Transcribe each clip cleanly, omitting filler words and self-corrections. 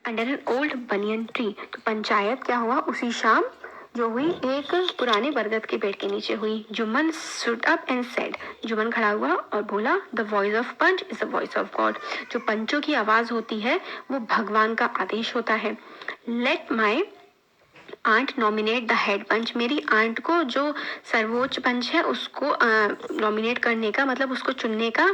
Under an old banyan tree. तो पंचायत क्या हुआ उसी शाम जो हुई एक पुराने बरगद के पेड़ के नीचे हुई। Jumman stood up and said, Jumman खड़ा हुआ और बोला, the voice of panch is the voice of God. जो पंचों की आवाज होती है वो भगवान का आदेश होता है। Let my aunt nominate the head panch. मेरी आंट को जो सर्वोच्च पंच है उसको नॉमिनेट करने का मतलब उसको चुनने का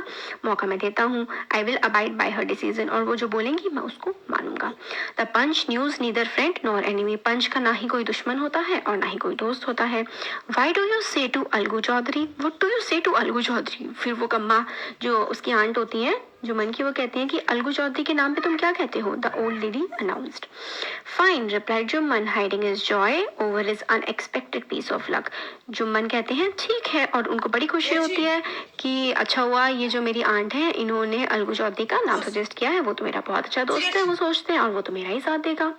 मौका मैं देता हूँ। I will abide by her decision. और वो जो बोलेंगी मैं उसको मानूंगा। The panch knows neither friend nor enemy. पंच का ना ही कोई दुश्मन होता है और ना ही कोई दोस्त होता है। Why do you say to Algu Chaudhari, what do you say to Algu Chaudhari. फिर वो कम्मा जो उसकी आंट होती है जुम्मन की वो कहती हैं कि अलगू चौधरी के नाम पे तुम क्या कहते हो। The old lady announced. Fine replied Jumman hiding his joy over his unexpected piece of luck. Jumman कहते हैं ठीक है और उनको बड़ी खुशी होती है कि अच्छा हुआ ये जो मेरी आंट है इन्होंने अलगू चौधरी का नाम सजेस्ट किया है, वो तो मेरा बहुत अच्छा दोस्त है वो सोचते हैं और वो तो मेरा ही साथ देगा।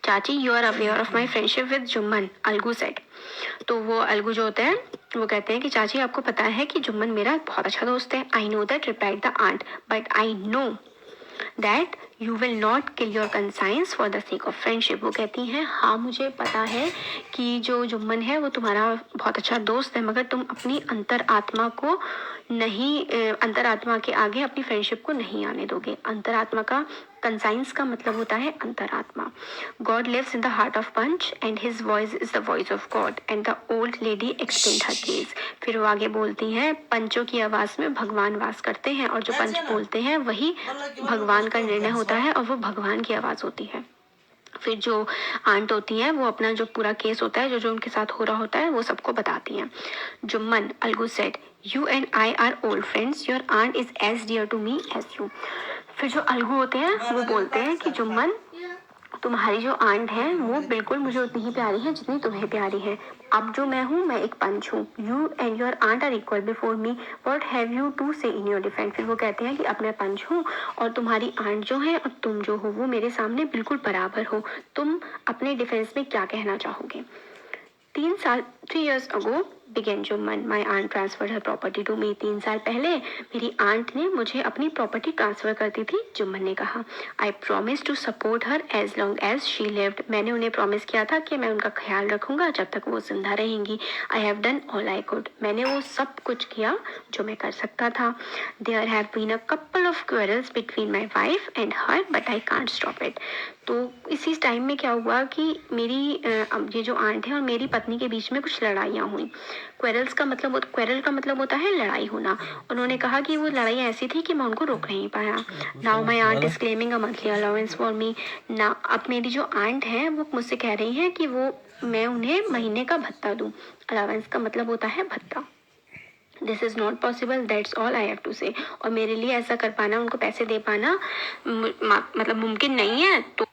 चाची you are aware of my friendship with Jumman, Algu said. तो वो अलगू जो होते हैं वो कहते हैं कि चाची आपको पता है कि जुम्मन मेरा बहुत अच्छा दोस्त है। I know that replied the aunt but I know that you will not kill your conscience for the sake of friendship. वो कहती हैं हाँ मुझे पता है कि जो जुम्मन है वो तुम्हारा बहुत अच्छा दोस्त है मगर तुम अपनी अंतर आत्मा को नहीं अंतर आत्मा के आगे अपनी फ्रेंडशिप को नहीं आने दोगे। अंतर आत्मा का कंसाइंस का मतलब होता है अंतरात्मा। God lives in the heart of panch and his voice is the voice of God and the old lady explained her case. फिर वो आगे बोलती हैं पंचों की आवाज में भगवान वास करते हैं और जो पंच बोलते हैं वही भगवान का निर्णय होता है और वो भगवान की आवाज होती है। फिर जो आंट होती है वो अपना जो पूरा केस होता है जो जो उनके साथ हो रहा होता है वो सबको बताती हैं। Jumman Algu said you and I are old friends, your aunt is as dear to me as you. फिर जो अलगू होते हैं वो बोलते हैं कि जुम्मन तुम्हारी जो आंट है वो बिल्कुल मुझे उतनी ही प्यारी है जितनी तुम्हें प्यारी है। अब जो मैं हूँ मैं एक पंच हूँ। You and your aunt are equal before me, what have you to say in your defence. फिर वो कहते हैं कि अब मैं पंच हूँ और तुम्हारी आंट जो है और तुम जो हो वो मेरे सामने बिल्कुल बराबर हो। तुम अपने डिफेंस में क्या कहना चाहोगे। 3 years ago began Jumman, my aunt transfer her property to me. 3 साल पहले मेरी आंट ने मुझे अपनी प्रॉपर्टी ट्रांसफर कर दी थी। जुम्मन ने कहा I promise to support her as long as she lived. मैंने उन्हें प्रॉमिस किया था कि मैं उनका ख्याल रखूंगा जब तक वो जिंदा रहेंगी। I have done all I could. मैंने वो सब कुछ किया जो मैं कर सकता था। There have been a couple of quarrels between my wife and her but I can't stop it. तो इसी टाइम में क्या हुआ कि मेरी ये जो आंट है और मेरी पत्नी के बीच में कुछ लड़ाइयाँ हुई। क्वेरल का मतलब होता है लड़ाई होना। उन्होंने कहा कि वो लड़ाई ऐसी थी कि मैं उनको रोक नहीं पाया। Now my aunt is claiming a monthly allowance for me. ना अब मेरी जो आंट है वो मुझसे कह रही है कि वो मैं उन्हें महीने का भत्ता दूँ। अलाउंस का मतलब होता है भत्ता। This is not possible, that's all I have to say. और मेरे लिए ऐसा कर पाना उनको पैसे दे पाना मतलब मुमकिन नहीं है। तो